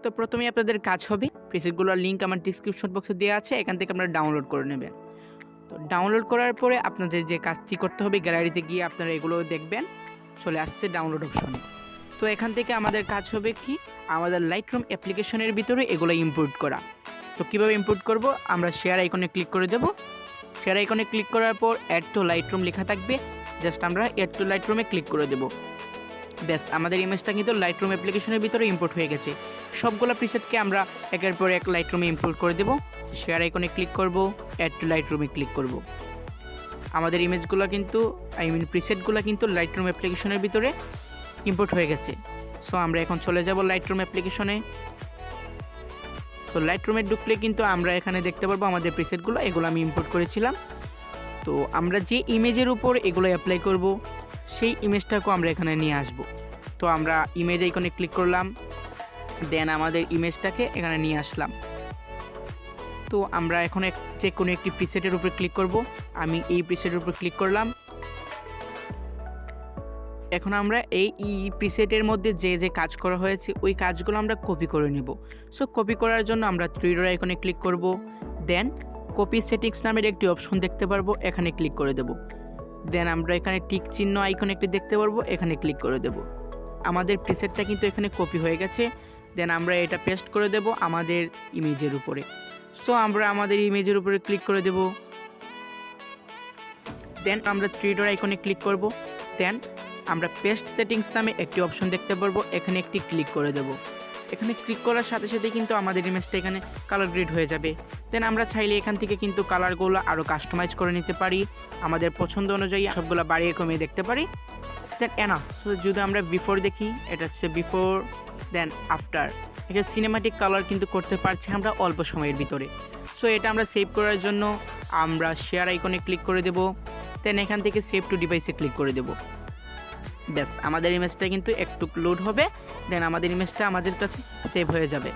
তো প্রথমেই আপনাদের কাজ হবে প্রিসেটগুলোর লিঙ্ক আমার ডিসক্রিপশন বক্সে দেওয়া আছে, এখান থেকে আপনারা ডাউনলোড করে নেবেন। তো ডাউনলোড করার পরে আপনাদের যে কাজটি করতে হবে, গ্যালারিতে গিয়ে আপনারা এগুলো দেখবেন, চলে আসছে ডাউনলোড অপশনে। তো এখান থেকে আমাদের কাজ হবে কি, আমাদের লাইটরুম অ্যাপ্লিকেশনের ভিতরে এগুলো ইম্পোর্ট করা। তো কীভাবে ইম্পোর্ট করব, আমরা শেয়ার আইকনে ক্লিক করে দেব। শেয়ার আইকনে ক্লিক করার পর অ্যাড টু লাইটরুম লেখা থাকবে, জাস্ট আমরা অ্যাড টু লাইটরুমে ক্লিক করে দেব। ব্যাস, আমাদের ইমেজটা কিন্তু লাইটরুম অ্যাপ্লিকেশনের ভিতরে ইম্পোর্ট হয়ে গেছে। সবগুলো প্রিসেটকে আমরা একের পর এক লাইটরুমে ইম্পোর্ট করে দেব। শেয়ার আইকনে ক্লিক করব, অ্যাড টু লাইটরুমে ক্লিক করব। আমাদের ইমেজগুলো কিন্তু প্রিসেটগুলো কিন্তু লাইটরুম অ্যাপ্লিকেশনের ভিতরে ইম্পোর্ট হয়ে গেছে। সো আমরা এখন চলে যাব লাইটরুম অ্যাপ্লিকেশনে। তো লাইটরুমে ঢুকলে কিন্তু আমরা এখানে দেখতে পারবো আমাদের প্রিসেটগুলো, এগুলো আমি ইম্পোর্ট করেছিলাম। তো আমরা যে ইমেজের উপর এগুলো অ্যাপ্লাই করব, সেই ইমেজটাকেও আমরা এখানে নিয়ে আসব। তো আমরা ইমেজ আইকনে ক্লিক করলাম, দেন আমাদের ইমেজটাকে এখানে নিয়ে আসলাম। তো আমরা এখন যে কোনো একটি প্রিসেটের উপর ক্লিক করব। আমি এই প্রিসেটের উপর ক্লিক করলাম। এখন আমরা এই প্রিসেটের মধ্যে যে যে কাজ করা হয়েছে ওই কাজগুলো আমরা কপি করে নেব। সো কপি করার জন্য আমরা থ্রি ডট আইকনে ক্লিক করব, দেন কপি সেটিংস নামের একটি অপশন দেখতে পারবো, এখানে ক্লিক করে দেব। দেন আমরা এখানে টিক চিহ্ন আইকন একটি দেখতে পারবো, এখানে ক্লিক করে দেব। আমাদের প্রিসেটটা কিন্তু এখানে কপি হয়ে গেছে। দেন আমরা এটা পেস্ট করে দেব আমাদের ইমেজের উপরে। সো আমরা আমাদের ইমেজের উপরে ক্লিক করে দেব। দেন আমরা থ্রি ডট আইকনে ক্লিক করব, দেন আমরা পেস্ট সেটিংস নামে একটি অপশন দেখতে পারবো, এখানে একটি ক্লিক করে দেব। এখানে ক্লিক করার সাথে সাথে কিন্তু আমাদের ইমেজটা এখানে কালার গ্রেড হয়ে যাবে। দেন আমরা চাইলে এখান থেকে কিন্তু কালারগুলো আরও কাস্টমাইজ করে নিতে পারি, আমাদের পছন্দ অনুযায়ী সবগুলো বাড়িয়ে কমিয়ে দেখতে পারি। Than enough. তো যদি আমরা বিফোর দেখি, এটা হচ্ছে বিফোর, দেন আফটার। এখানে সিনেমাটিক কালার কিন্তু করতে পারছি আমরা অল্প সময়ের ভিতরে। সো এটা আমরা সেভ করার জন্য আমরা শেয়ার আইকনে ক্লিক করে দেব, দেন এখান থেকে সেভ টু ডিভাইসে ক্লিক করে দেব। ব্যাস, আমাদের ইমেজটা কিন্তু একটু লোড হবে, দেন আমাদের ইমেজটা আমাদের কাছে সেভ হয়ে যাবে।